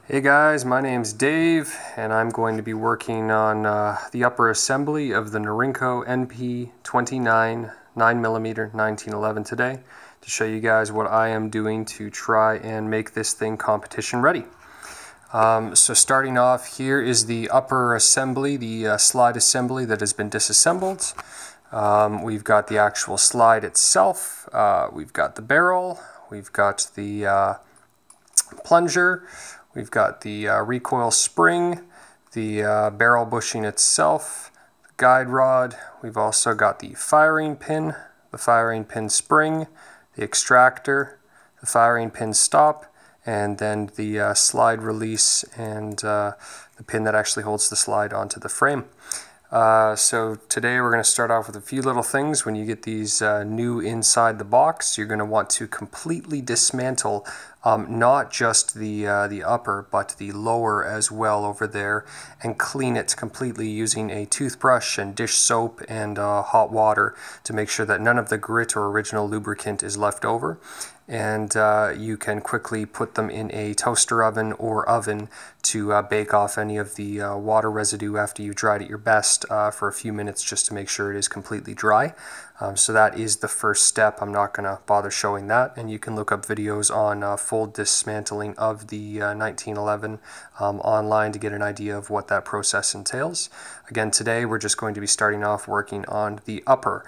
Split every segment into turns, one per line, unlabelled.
Hey guys, my name's Dave and I'm going to be working on the upper assembly of the Norinco NP29 9mm 1911 today to show you guys what I am doing to try and make this thing competition ready. So starting off, here is the upper assembly, the slide assembly that has been disassembled. We've got the actual slide itself, we've got the barrel, we've got the plunger, we've got the recoil spring, the barrel bushing itself, the guide rod, we've also got the firing pin spring, the extractor, the firing pin stop, and then the slide release and the pin that actually holds the slide onto the frame. So today we're going to start off with a few little things. When you get these new inside the box, you're going to want to completely dismantle not just the upper but the lower as well over there, and clean it completely using a toothbrush and dish soap and hot water to make sure that none of the grit or original lubricant is left over. And you can quickly put them in a toaster oven or oven to bake off any of the water residue after you've dried it your best for a few minutes, just to make sure it is completely dry. So that is the first step. I'm not going to bother showing that, and you can look up videos on full dismantling of the 1911 online to get an idea of what that process entails. Again, today we're just going to be starting off working on the upper.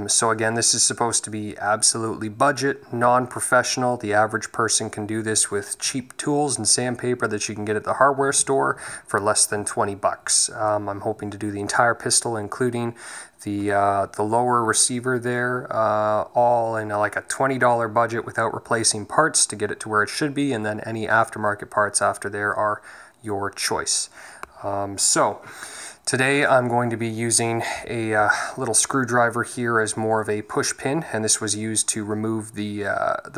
So again, this is supposed to be absolutely budget, non-professional. The average person can do this with cheap tools and sandpaper that you can get at the hardware store for less than 20 bucks. I'm hoping to do the entire pistol, including the lower receiver there, all in like a $20 budget without replacing parts to get it to where it should be, and then any aftermarket parts after there are your choice. Today I'm going to be using a little screwdriver here as more of a push pin, and this was used to remove the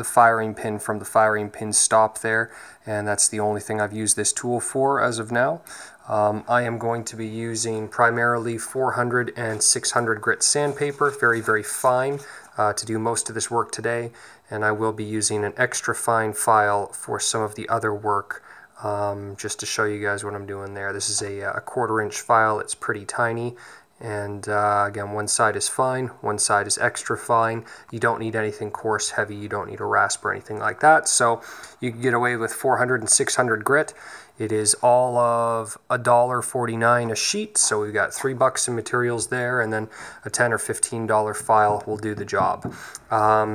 firing pin from the firing pin stop there, and that's the only thing I've used this tool for as of now. I am going to be using primarily 400 and 600 grit sandpaper, very, very fine, to do most of this work today, and I will be using an extra fine file for some of the other work. Just to show you guys what I'm doing there. This is a 1/4 inch file. It's pretty tiny, and again, one side is fine, one side is extra fine. You don't need anything coarse, heavy, you don't need a rasp or anything like that, so you can get away with 400 and 600 grit. It is all of $1.49 a sheet, so we've got $3 in materials there, and then a $10 or $15 file will do the job.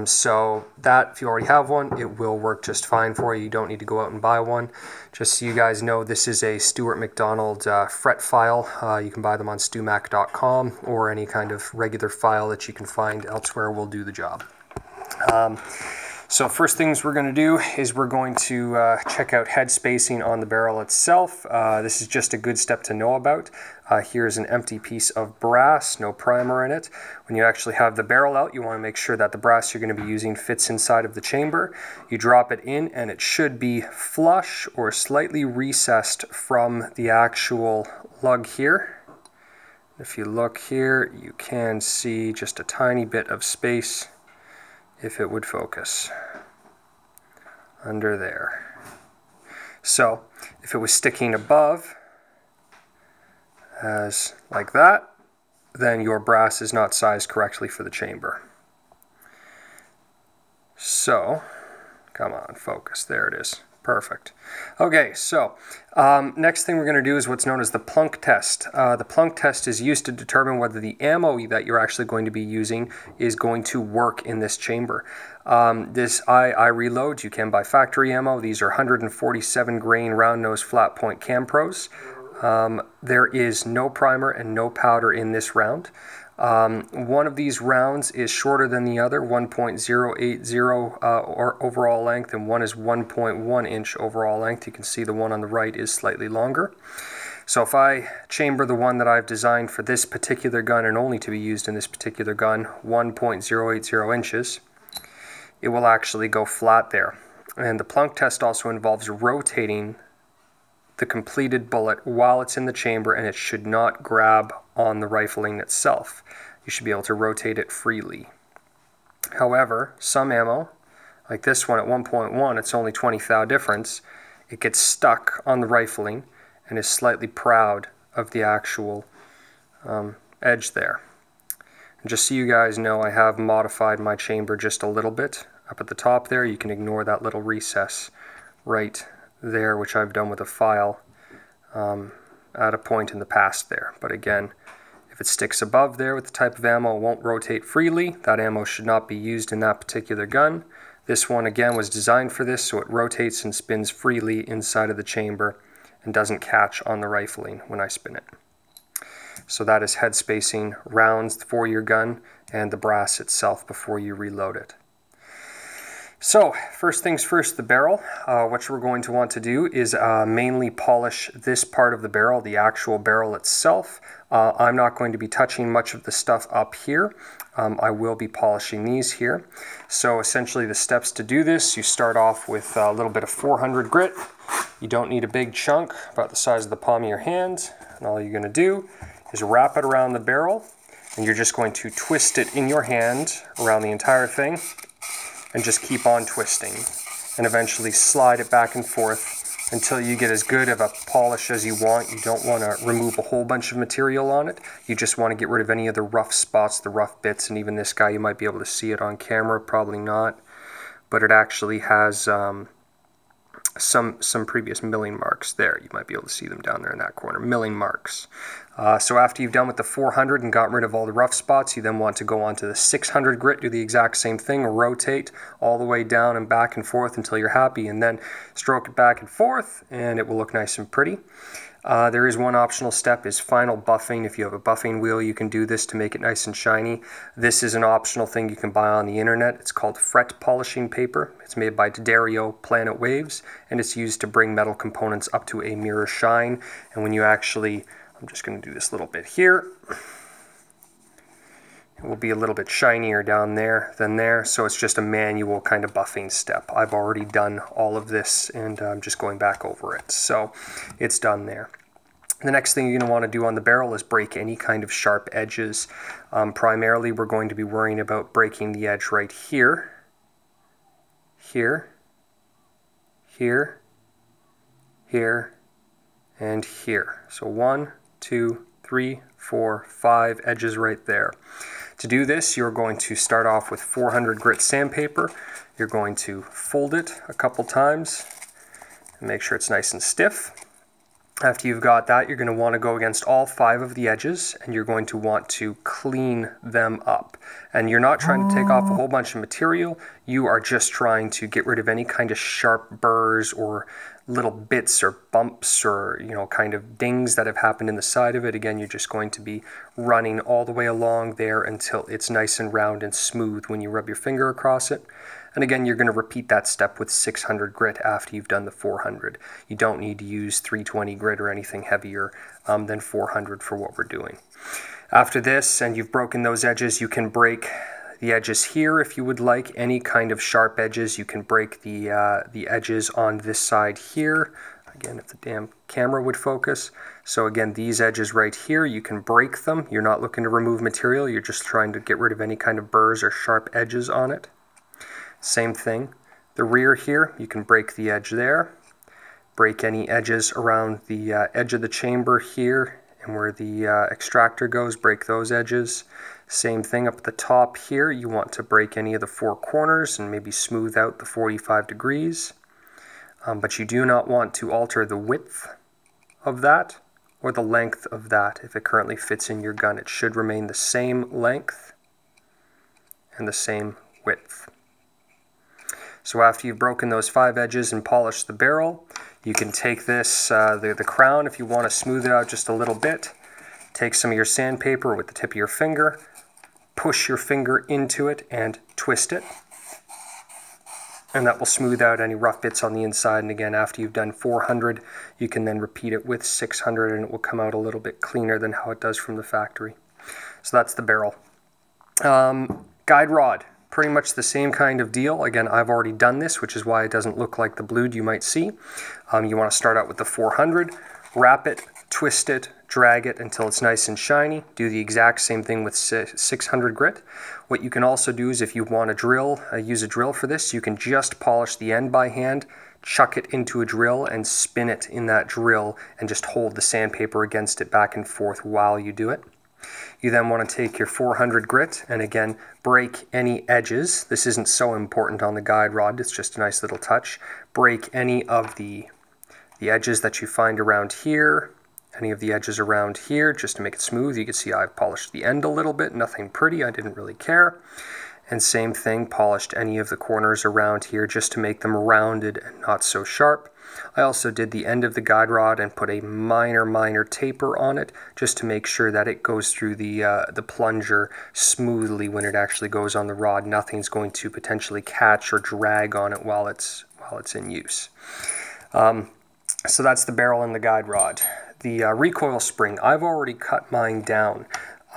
So that, if you already have one, it will work just fine for you. You don't need to go out and buy one. Just so you guys know, this is a Stuart McDonald fret file. You can buy them on stumac.com, or any kind of regular file that you can find elsewhere will do the job. So first things we're going to do is we're going to check out head spacing on the barrel itself. This is just a good step to know about. Here's an empty piece of brass, no primer in it. When you actually have the barrel out, you want to make sure that the brass you're going to be using fits inside of the chamber. You drop it in and it should be flush or slightly recessed from the actual lug here. If you look here, you can see just a tiny bit of space, if it would focus, under there. So if it was sticking above, as like that, then your brass is not sized correctly for the chamber. So, come on, focus, there it is. Perfect. Okay, so next thing we're going to do is what's known as the plunk test. The plunk test is used to determine whether the ammo that you're actually going to be using is going to work in this chamber. This I reload. You can buy factory ammo. These are 147 grain round nose flat point Cam Pros. There is no primer and no powder in this round. One of these rounds is shorter than the other, 1.080 overall length, and one is 1.1 inch overall length. You can see the one on the right is slightly longer. So if I chamber the one that I've designed for this particular gun and only to be used in this particular gun, 1.080 inches, it will actually go flat there. And the plunk test also involves rotating the completed bullet while it's in the chamber, and it should not grab on the rifling itself. You should be able to rotate it freely. However, some ammo, like this one at 1.1, it's only 20 thou difference, it gets stuck on the rifling and is slightly proud of the actual edge there. And just so you guys know, I have modified my chamber just a little bit. Up at the top there, you can ignore that little recess right there, which I've done with a file at a point in the past there. But again, if it sticks above there with the type of ammo, it won't rotate freely. That ammo should not be used in that particular gun. This one, again, was designed for this, so it rotates and spins freely inside of the chamber and doesn't catch on the rifling when I spin it. So that is head spacing rounds for your gun and the brass itself before you reload it. So first things first, the barrel. What we're going to want to do is mainly polish this part of the barrel, the actual barrel itself. I'm not going to be touching much of the stuff up here. I will be polishing these here. So essentially the steps to do this, you start off with a little bit of 400 grit. You don't need a big chunk, about the size of the palm of your hand. And all you're going to do is wrap it around the barrel, and you're just going to twist it in your hand around the entire thing and just keep on twisting and eventually slide it back and forth until you get as good of a polish as you want. You don't want to remove a whole bunch of material on it. You just want to get rid of any of the rough spots, the rough bits, and even this guy, you might be able to see it on camera, probably not, but it actually has some previous milling marks there. You might be able to see them down there in that corner, milling marks. So after you've done with the 400 and got rid of all the rough spots, you then want to go on to the 600 grit, do the exact same thing, rotate all the way down and back and forth until you're happy, and then stroke it back and forth, and it will look nice and pretty. There is one optional step, is final buffing. If you have a buffing wheel, you can do this to make it nice and shiny. This is an optional thing you can buy on the internet. It's called fret polishing paper. It's made by D'Addario Planet Waves, and it's used to bring metal components up to a mirror shine. And when you actually, I'm just going to do this little bit here. It will be a little bit shinier down there than there, so it's just a manual kind of buffing step. I've already done all of this, and I'm just going back over it. So it's done there. The next thing you're going to want to do on the barrel is break any kind of sharp edges. Primarily, we're going to be worrying about breaking the edge right here, here, here, here, and here. So 1, 2, 3, 4, 5 edges right there. To do this, you're going to start off with 400 grit sandpaper. You're going to fold it a couple times and make sure it's nice and stiff. After you've got that, you're going to want to go against all 5 of the edges, and you're going to want to clean them up. And you're not trying to take off a whole bunch of material. You are just trying to get rid of any kind of sharp burrs or little bits or bumps or, you know, kind of dings that have happened in the side of it. Again, you're just going to be running all the way along there until it's nice and round and smooth when you rub your finger across it. And again, you're going to repeat that step with 600 grit after you've done the 400. You don't need to use 320 grit or anything heavier than 400 for what we're doing. After this, and you've broken those edges, you can break the edges here if you would like. Any kind of sharp edges, you can break the edges on this side here. Again, if the damn camera would focus. So again, these edges right here, you can break them. You're not looking to remove material, you're just trying to get rid of any kind of burrs or sharp edges on it. Same thing. The rear here, you can break the edge there. Break any edges around the edge of the chamber here and where the extractor goes, break those edges. Same thing up at the top here, you want to break any of the 4 corners and maybe smooth out the 45 degrees. But you do not want to alter the width of that or the length of that if it currently fits in your gun. It should remain the same length and the same width. So after you've broken those 5 edges and polished the barrel, you can take this, the crown, if you want to smooth it out just a little bit. Take some of your sandpaper with the tip of your finger, push your finger into it and twist it. And that will smooth out any rough bits on the inside. And again, after you've done 400, you can then repeat it with 600 and it will come out a little bit cleaner than how it does from the factory. So that's the barrel. Guide rod. Pretty much the same kind of deal. Again, I've already done this, which is why it doesn't look like the blued you might see. You want to start out with the 400, wrap it, twist it, drag it until it's nice and shiny. Do the exact same thing with 600 grit. What you can also do is if you want to drill, use a drill for this, you can just polish the end by hand, chuck it into a drill and spin it in that drill and just hold the sandpaper against it back and forth while you do it. You then want to take your 400 grit and again break any edges. This isn't so important on the guide rod, it's just a nice little touch. Break any of the edges that you find around here, any of the edges around here, just to make it smooth. You can see I've polished the end a little bit, nothing pretty, I didn't really care. And same thing, polished any of the corners around here just to make them rounded and not so sharp. I also did the end of the guide rod and put a minor taper on it just to make sure that it goes through the plunger smoothly when it actually goes on the rod. Nothing's going to potentially catch or drag on it while it's in use. So that's the barrel and the guide rod. The recoil spring, I've already cut mine down.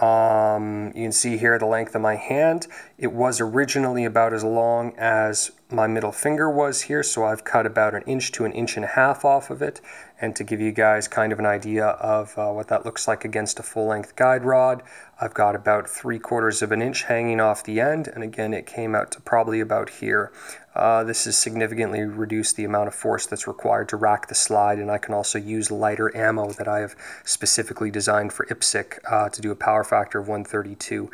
You can see here the length of my hand. It was originally about as long as my middle finger was here, so I've cut about 1 inch to 1.5 inches off of it. And to give you guys kind of an idea of what that looks like against a full-length guide rod, I've got about 3/4 of an inch hanging off the end, and again it came out to probably about here. This has significantly reduced the amount of force that's required to rack the slide, and I can also use lighter ammo that I have specifically designed for IPSC to do a power factor of 132.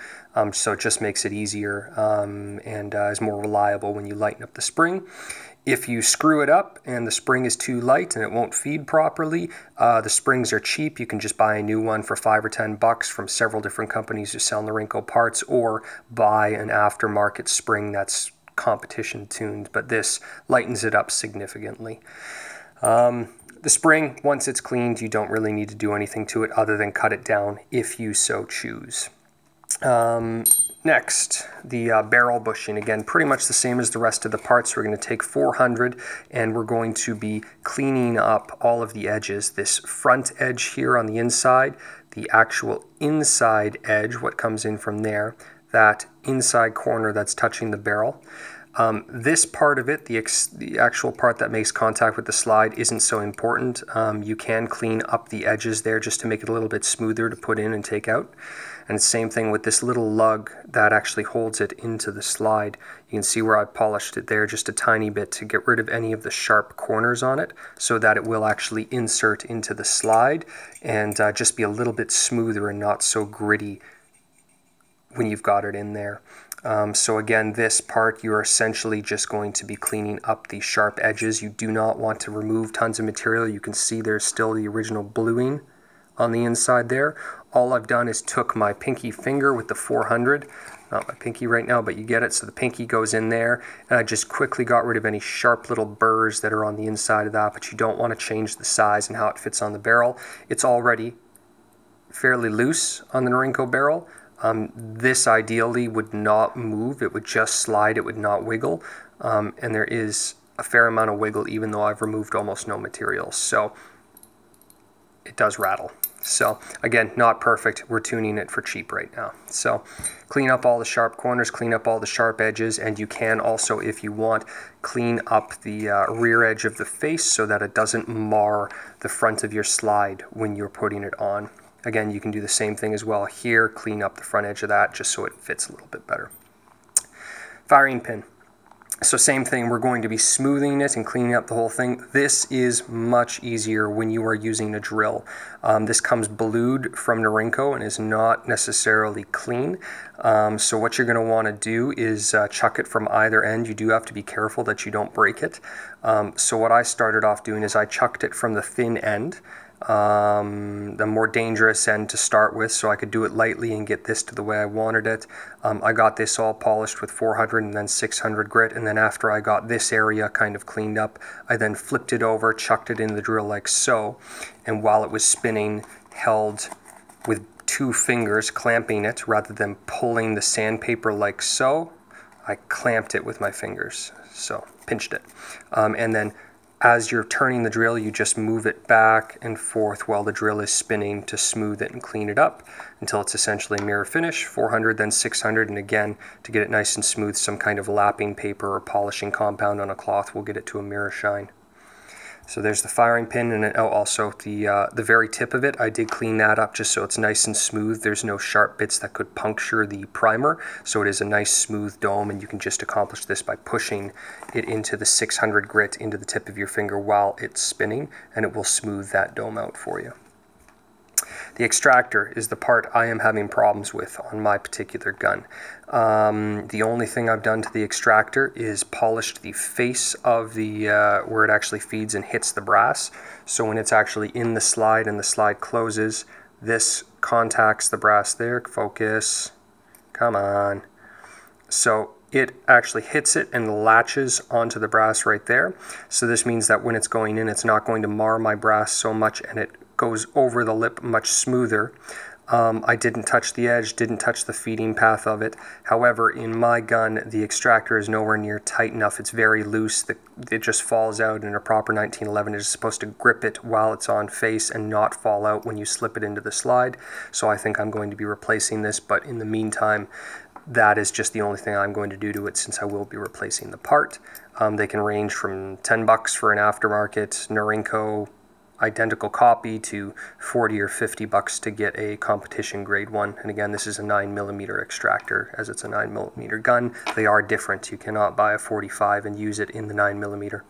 So it just makes it easier and is more reliable when you lighten up the spring. If you screw it up and the spring is too light and it won't feed properly, the springs are cheap. You can just buy a new one for $5 or $10 from several different companies who sell Norinco parts, or buy an aftermarket spring that's competition tuned, but this lightens it up significantly. The spring, once it's cleaned, you don't really need to do anything to it other than cut it down if you so choose. Next, the barrel bushing. Again, pretty much the same as the rest of the parts. We're going to take 400 and we're going to be cleaning up all of the edges. This front edge here on the inside, the actual inside edge, what comes in from there, that inside corner that's touching the barrel. This part of it, the actual part that makes contact with the slide, isn't so important. You can clean up the edges there just to make it a little bit smoother to put in and take out. And same thing with this little lug that actually holds it into the slide. You can see where I polished it there just a tiny bit to get rid of any of the sharp corners on it so that it will actually insert into the slide and just be a little bit smoother and not so gritty when you've got it in there. So again, this part, you're essentially just going to be cleaning up the sharp edges. You do not want to remove tons of material. You can see there's still the original bluing on the inside there. All I've done is took my pinky finger with the 400, not my pinky right now, but you get it, so the pinky goes in there, and I just quickly got rid of any sharp little burrs that are on the inside of that, but you don't want to change the size and how it fits on the barrel. It's already fairly loose on the Norinco barrel. This ideally would not move, it would just slide, it would not wiggle, and there is a fair amount of wiggle even though I've removed almost no material, so it does rattle. So again, not perfect, we're tuning it for cheap right now. So clean up all the sharp corners, clean up all the sharp edges, and you can also, if you want, clean up the rear edge of the face so that it doesn't mar the front of your slide when you're putting it on. Again, you can do the same thing as well here, clean up the front edge of that just so it fits a little bit better. Firing pin. So same thing, we're going to be smoothing it and cleaning up the whole thing. This is much easier when you are using a drill. This comes blued from Norinco and is not necessarily clean. So what you're going to want to do is chuck it from either end. You do have to be careful that you don't break it. So what I started off doing is I chucked it from the thin end, the more dangerous end to start with, so I could do it lightly and get this to the way I wanted it. I got this all polished with 400 and then 600 grit, and then after I got this area kind of cleaned up, I then flipped it over, chucked it in the drill like so, and while it was spinning, held with 2 fingers, clamping it rather than pulling the sandpaper like so. I clamped it with my fingers, so pinched it, and then as you're turning the drill, you just move it back and forth while the drill is spinning to smooth it and clean it up until it's essentially mirror finish. 400, then 600, and again, to get it nice and smooth, some kind of lapping paper or polishing compound on a cloth will get it to a mirror shine. So there's the firing pin, and also the very tip of it. I did clean that up just so it's nice and smooth. There's no sharp bits that could puncture the primer, so it is a nice smooth dome, and you can just accomplish this by pushing it into the 600 grit into the tip of your finger while it's spinning, and it will smooth that dome out for you. The extractor is the part I am having problems with on my particular gun. The only thing I've done to the extractor is polished the face of the where it actually feeds and hits the brass. So when it's actually in the slide and the slide closes, this contacts the brass there. Focus. Come on. So it actually hits it and latches onto the brass right there. So this means that when it's going in, it's not going to mar my brass so much, and it goes over the lip much smoother. I didn't touch the edge, didn't touch the feeding path of it. However, in my gun, the extractor is nowhere near tight enough. It's very loose. It just falls out. In a proper 1911, it is supposed to grip it while it's on face and not fall out when you slip it into the slide. So I think I'm going to be replacing this, but in the meantime, that is just the only thing I'm going to do to it, since I will be replacing the part. They can range from $10 for an aftermarket Norinco identical copy to $40 or $50 to get a competition grade one. And again, this is a 9mm extractor, as it's a 9mm gun. They are different. You cannot buy a 45 and use it in the 9mm.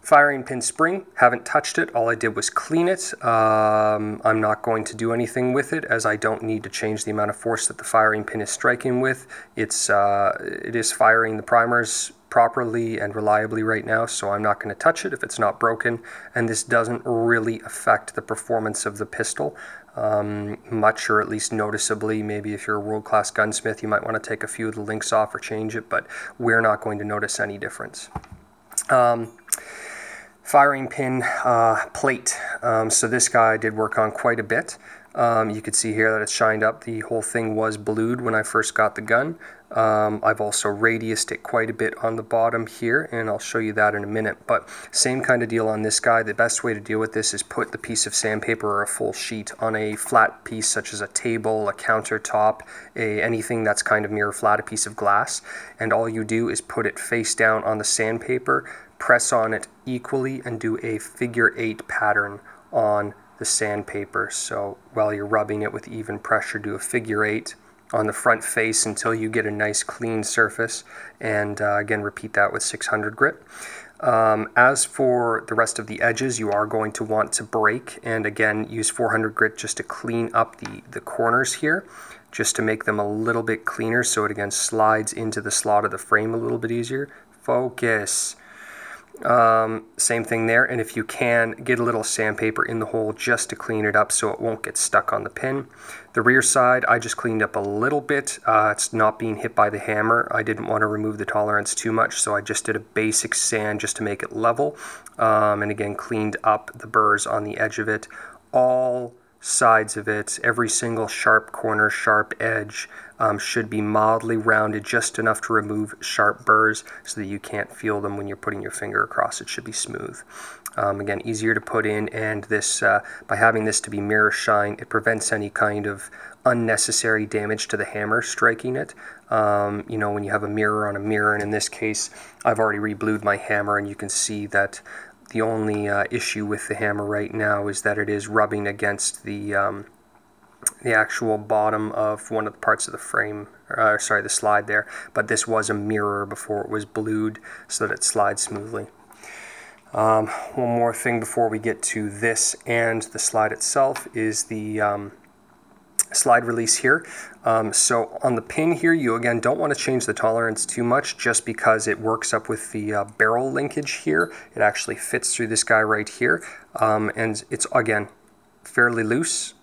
Firing pin spring, haven't touched it. All I did was clean it. I'm not going to do anything with it, as I don't need to change the amount of force that the firing pin is striking with. It is firing the primers properly and reliably right now, so I'm not going to touch it if it's not broken, and this doesn't really affect the performance of the pistol much, or at least noticeably. Maybe if you're a world-class gunsmith, you might want to take a few of the links off or change it, but we're not going to notice any difference. Firing pin plate. So this guy I did work on quite a bit. You could see here that it's shined up. The whole thing was blued when I first got the gun. I've also radiused it quite a bit on the bottom here, and I'll show you that in a minute. But same kind of deal on this guy. The best way to deal with this is put the piece of sandpaper or a full sheet on a flat piece, such as a table, a countertop, anything that's kind of mirror flat, a piece of glass. And all you do is put it face down on the sandpaper, press on it equally, and do a figure 8 pattern on the sandpaper. So while you're rubbing it with even pressure, do a figure 8 on the front face until you get a nice clean surface, and again repeat that with 600 grit. As for the rest of the edges, you are going to want to break, and again use 400 grit just to clean up the corners here, just to make them a little bit cleaner, so it again slides into the slot of the frame a little bit easier. Focus. Same thing there, and if you can, get a little sandpaper in the hole just to clean it up so it won't get stuck on the pin. The rear side, I just cleaned up a little bit. It's not being hit by the hammer. I didn't want to remove the tolerance too much, so I just did a basic sand just to make it level, and again cleaned up the burrs on the edge of it. All sides of it, every single sharp corner, sharp edge should be mildly rounded, just enough to remove sharp burrs so that you can't feel them when you're putting your finger across. It should be smooth. Again, easier to put in, and this by having this to be mirror shine, it prevents any kind of unnecessary damage to the hammer striking it. You know, when you have a mirror on a mirror, and in this case I've already reblued my hammer, and you can see that the only issue with the hammer right now is that it is rubbing against the actual bottom of one of the parts of the frame, sorry, the slide there. But this was a mirror before it was blued, so that it slides smoothly. One more thing before we get to this and the slide itself is the slide release here. So on the pin here, you again don't want to change the tolerance too much, just because it works up with the barrel linkage here. It actually fits through this guy right here, and it's again fairly loose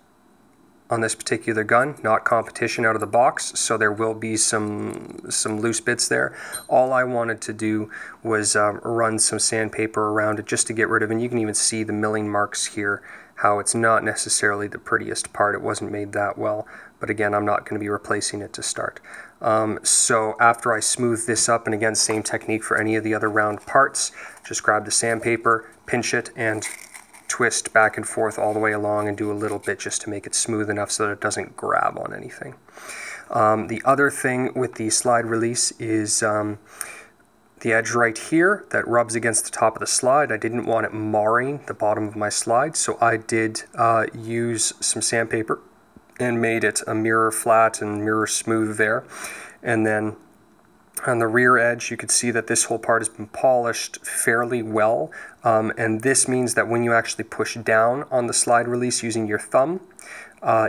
on this particular gun, not competition out of the box, so there will be some loose bits there. All I wanted to do was run some sandpaper around it just to get rid of it, and you can even see the milling marks here, how it's not necessarily the prettiest part. It wasn't made that well, but again, I'm not going to be replacing it to start. So after I smooth this up, and again, same technique for any of the other round parts, just grab the sandpaper, pinch it, and twist back and forth all the way along, and do a little bit just to make it smooth enough so that it doesn't grab on anything. The other thing with the slide release is the edge right here that rubs against the top of the slide. I didn't want it marring the bottom of my slide, so I did use some sandpaper and made it a mirror flat and mirror smooth there. And then on the rear edge, you could see that this whole part has been polished fairly well, and this means that when you actually push down on the slide release using your thumb,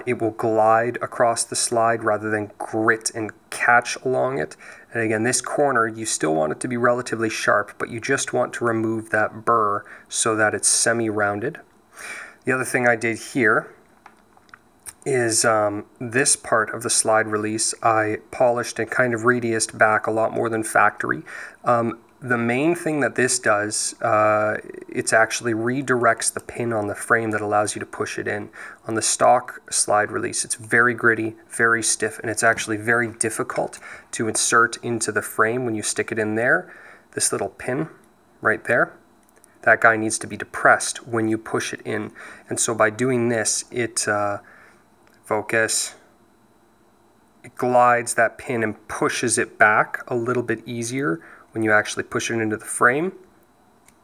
it will glide across the slide rather than grit and catch along it. And again, this corner, you still want it to be relatively sharp, but you just want to remove that burr so that it's semi-rounded. The other thing I did here is this part of the slide release I polished and kind of radiused back a lot more than factory. The main thing that this does, it actually redirects the pin on the frame that allows you to push it in. On the stock slide release, it's very gritty, very stiff, and it's actually very difficult to insert into the frame when you stick it in there. This little pin right there, that guy needs to be depressed when you push it in. And so by doing this, it glides that pin and pushes it back a little bit easier when you actually push it into the frame.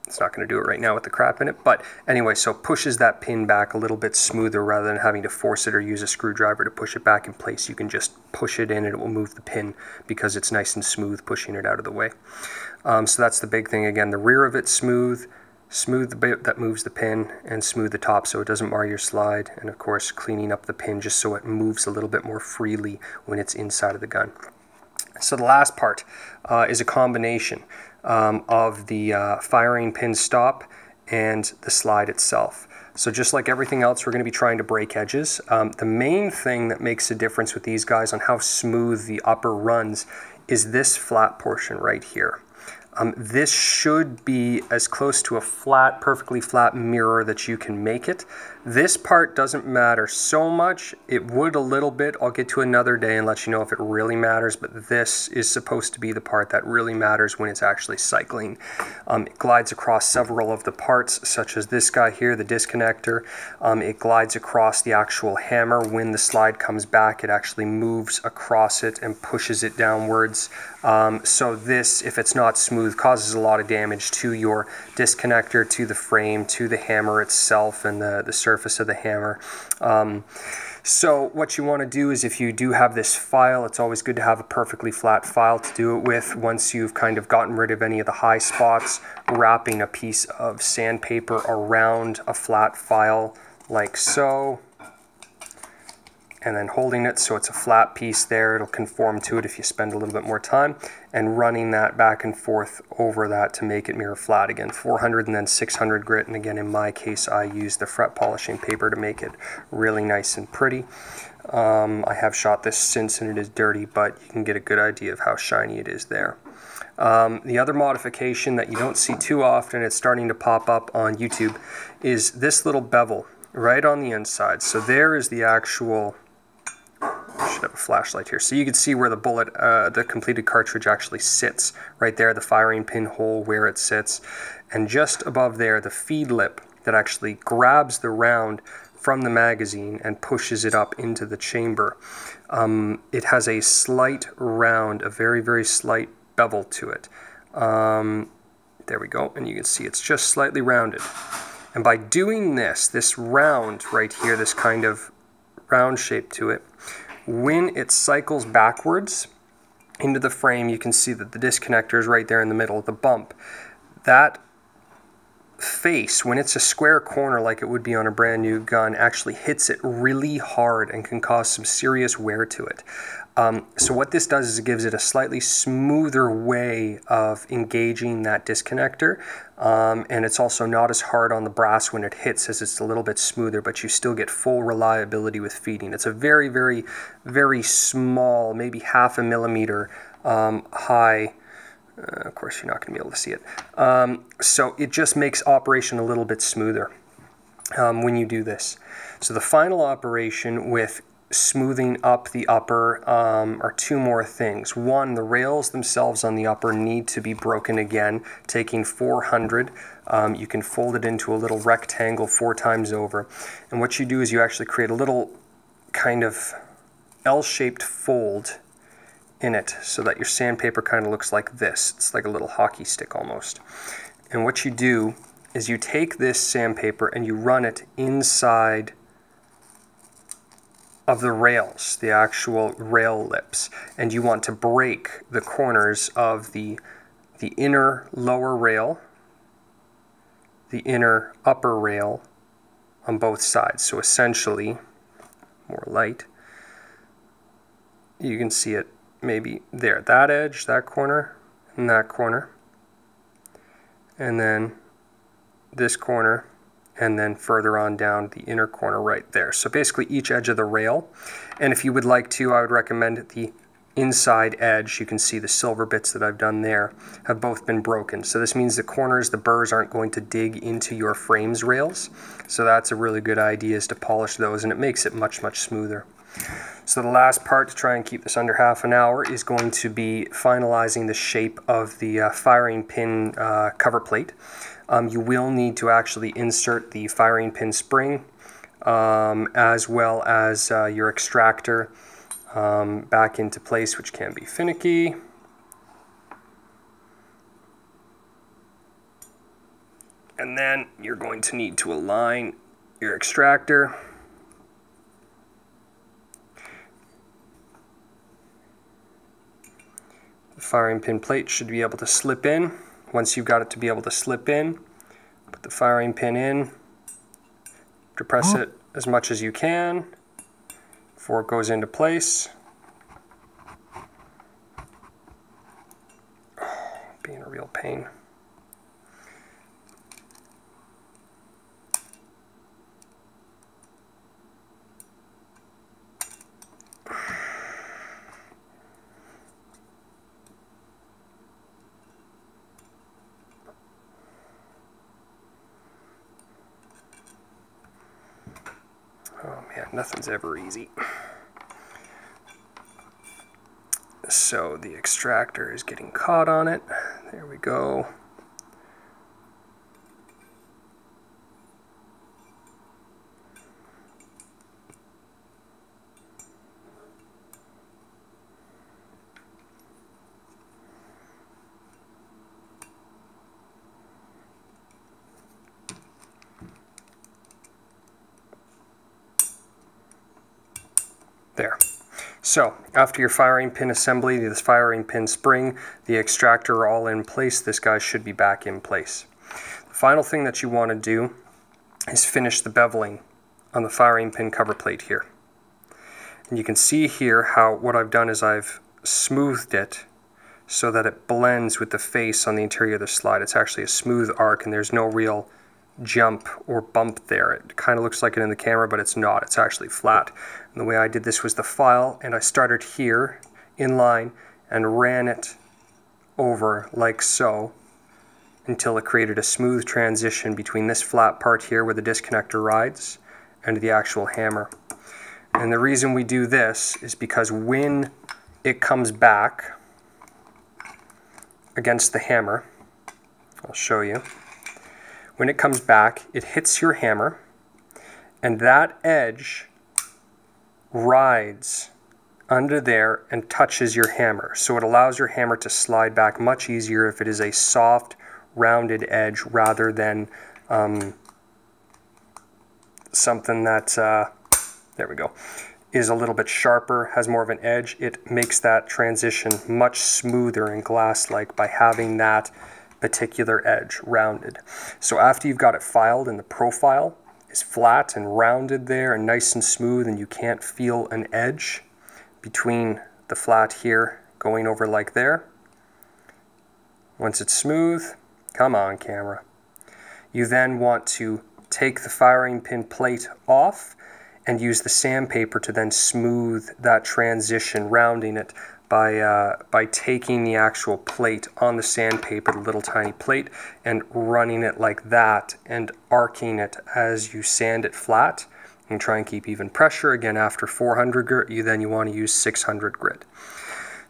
It's not going to do it right now with the crap in it, but anyway, so pushes that pin back a little bit smoother rather than having to force it or use a screwdriver to push it back in place. You can just push it in and it will move the pin because it's nice and smooth pushing it out of the way. So that's the big thing. Again, the rear of it smooth the bit that moves the pin, and smooth the top so it doesn't mar your slide, and of course cleaning up the pin just so it moves a little bit more freely when it's inside of the gun. So the last part is a combination of the firing pin stop and the slide itself. So just like everything else, we're going to be trying to break edges. The main thing that makes a difference with these guys on how smooth the upper runs is this flat portion right here. This should be as close to a flat, perfectly flat mirror that you can make it. This part doesn't matter so much. It would a little bit. I'll get to another day and let you know if it really matters, but this is supposed to be the part that really matters when it's actually cycling. It glides across several of the parts, such as this guy here, the disconnector. It glides across the actual hammer. When the slide comes back, it actually moves across it and pushes it downwards. So this, if it's not smooth, causes a lot of damage to your disconnector, to the frame, to the hammer itself, and the surface of the hammer. So what you want to do is, if you do have this file, it's always good to have a perfectly flat file to do it with. Once you've kind of gotten rid of any of the high spots, wrapping a piece of sandpaper around a flat file like so, and then holding it so it's a flat piece there. It'll conform to it if you spend a little bit more time, and running that back and forth over that to make it mirror flat. Again, 400 and then 600 grit, and again in my case I use the fret polishing paper to make it really nice and pretty. I have shot this since and it is dirty, but you can get a good idea of how shiny it is there. The other modification that you don't see too often, it's starting to pop up on YouTube, is this little bevel right on the inside. So there is the actual, I should have a flashlight here, so you can see where the bullet, the completed cartridge actually sits. Right there, the firing pin hole where it sits, and just above there, the feed lip that actually grabs the round from the magazine and pushes it up into the chamber. It has a slight round, a very, very slight bevel to it. There we go, and you can see it's just slightly rounded. And by doing this round right here, this kind of round shape to it, when it cycles backwards into the frame, you can see that the disconnector is right there in the middle of the bump. That face, when it's a square corner like it would be on a brand new gun, actually hits it really hard and can cause some serious wear to it. So what this does is it gives it a slightly smoother way of engaging that disconnector, and it's also not as hard on the brass when it hits, as it's a little bit smoother, but you still get full reliability with feeding. It's a very, very, very small, maybe 0.5 millimeter high. Of course, you're not going to be able to see it. So it just makes operation a little bit smoother when you do this. So the final operation with smoothing up the upper are two more things. One, the rails themselves on the upper need to be broken again, taking 400. You can fold it into a little rectangle 4 times over. And what you do is you actually create a little kind of L-shaped fold in it so that your sandpaper kind of looks like this. It's like a little hockey stick almost. And what you do is you take this sandpaper and you run it inside of the rails, the actual rail lips, and you want to break the corners of the inner lower rail, the inner upper rail on both sides. So essentially, more light, you can see it maybe there, that edge, that corner, and that corner, and then this corner, and then further on down the inner corner right there. So basically each edge of the rail. And if you would like to, I would recommend the inside edge. You can see the silver bits that I've done there have both been broken. So this means the corners, the burrs aren't going to dig into your frame's rails. So that's a really good idea, is to polish those, and it makes it much, much smoother. So the last part, to try and keep this under half an hour, is going to be finalizing the shape of the firing pin cover plate. You will need to actually insert the firing pin spring as well as your extractor back into place, which can be finicky. And then you're going to need to align your extractor. The firing pin plate should be able to slip in. Once you've got it to be able to slip in, put the firing pin in, depress it as much as you can before it goes into place. Oh, being a real pain. Oh man, nothing's ever easy. So the extractor is getting caught on it. There we go. There. So after your firing pin assembly, this firing pin spring, the extractor are all in place, this guy should be back in place. The final thing that you want to do is finish the beveling on the firing pin cover plate here. And you can see here how what I've done is I've smoothed it so that it blends with the face on the interior of the slide. It's actually a smooth arc and there's no real jump or bump there. It kind of looks like it in the camera, but it's not. It's actually flat. And the way I did this was the file, and I started here in line and ran it over like so until it created a smooth transition between this flat part here where the disconnector rides and the actual hammer. And the reason we do this is because when it comes back against the hammer, I'll show you. When it comes back, it hits your hammer, and that edge rides under there and touches your hammer. So it allows your hammer to slide back much easier if it is a soft, rounded edge rather than something that, there we go, is a little bit sharper, has more of an edge. It makes that transition much smoother and glass-like by having that particular edge rounded. So after you've got it filed and the profile is flat and rounded there and nice and smooth and you can't feel an edge between the flat here going over like there, once it's smooth, come on camera, you then want to take the firing pin plate off and use the sandpaper to then smooth that transition, rounding it by taking the actual plate on the sandpaper, the little tiny plate, and running it like that and arcing it as you sand it flat and try and keep even pressure. Again, after 400 grit, you want to use 600 grit.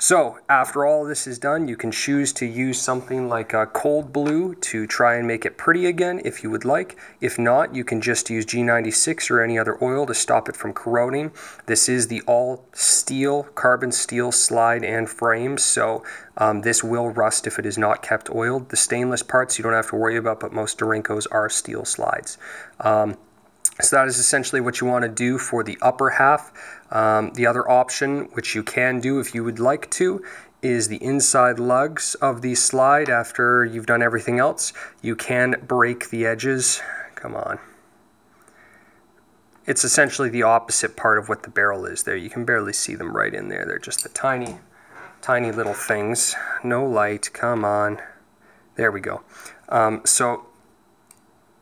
So after all this is done, you can choose to use something like a cold blue to try and make it pretty again if you would like. If not, you can just use G96 or any other oil to stop it from corroding. This is the all steel, carbon steel slide and frame, so this will rust if it is not kept oiled. The stainless parts you don't have to worry about, but most Norincos are steel slides. So that is essentially what you want to do for the upper half. The other option, which you can do if you would like to, is the inside lugs of the slide. After you've done everything else, you can break the edges. Come on. It's essentially the opposite part of what the barrel is there. You can barely see them right in there. They're just the tiny, tiny little things. No light, come on. There we go. So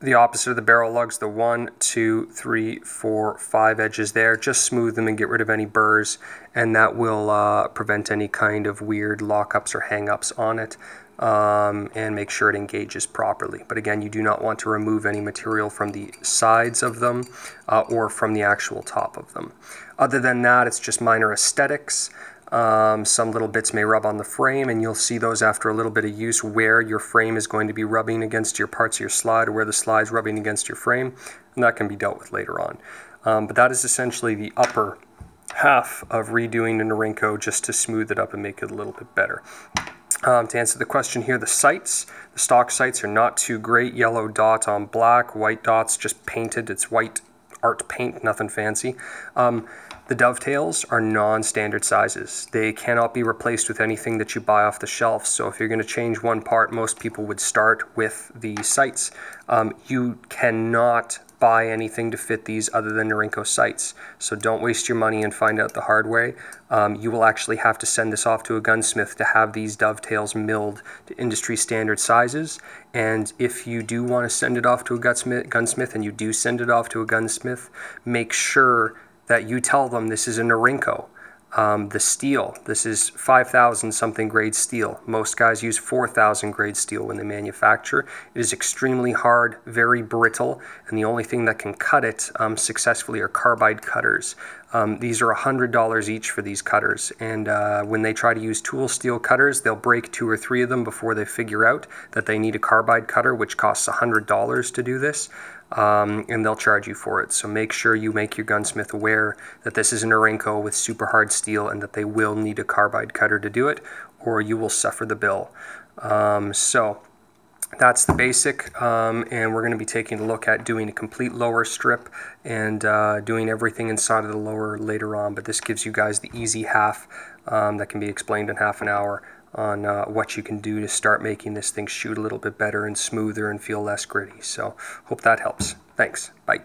the opposite of the barrel lugs, the 1, 2, 3, 4, 5 edges there, just smooth them and get rid of any burrs, and that will prevent any kind of weird lockups or hang-ups on it, and make sure it engages properly. But again, you do not want to remove any material from the sides of them or from the actual top of them. Other than that, it's just minor aesthetics. Some little bits may rub on the frame, and you'll see those after a little bit of use where your frame is going to be rubbing against your parts of your slide, or where the slide's rubbing against your frame, and that can be dealt with later on. But that is essentially the upper half of redoing the Norinco, just to smooth it up and make it a little bit better. To answer the question here, the sights, the stock sights are not too great. Yellow dot on black, white dots just painted. It's white art paint, nothing fancy. The dovetails are non-standard sizes. They cannot be replaced with anything that you buy off the shelf. So if you're going to change one part, most people would start with the sights. You cannot buy anything to fit these other than Norinco sights. So don't waste your money and find out the hard way. You will actually have to send this off to a gunsmith to have these dovetails milled to industry standard sizes. And if you do want to send it off to a gunsmith, and you do send it off to a gunsmith, make sure that you tell them this is a Norinco. The steel, this is 5,000 something grade steel. Most guys use 4,000 grade steel when they manufacture. It is extremely hard, very brittle, and the only thing that can cut it successfully are carbide cutters. These are $100 each for these cutters, and when they try to use tool steel cutters, they'll break 2 or 3 of them before they figure out that they need a carbide cutter, which costs $100 to do this. And they'll charge you for it. So make sure you make your gunsmith aware that this is an Norinco with super hard steel, and that they will need a carbide cutter to do it, or you will suffer the bill. So that's the basic, and we're going to be taking a look at doing a complete lower strip and doing everything inside of the lower later on. But this gives you guys the easy half that can be explained in half an hour on what you can do to start making this thing shoot a little bit better and smoother and feel less gritty. So hope that helps. Thanks. Bye.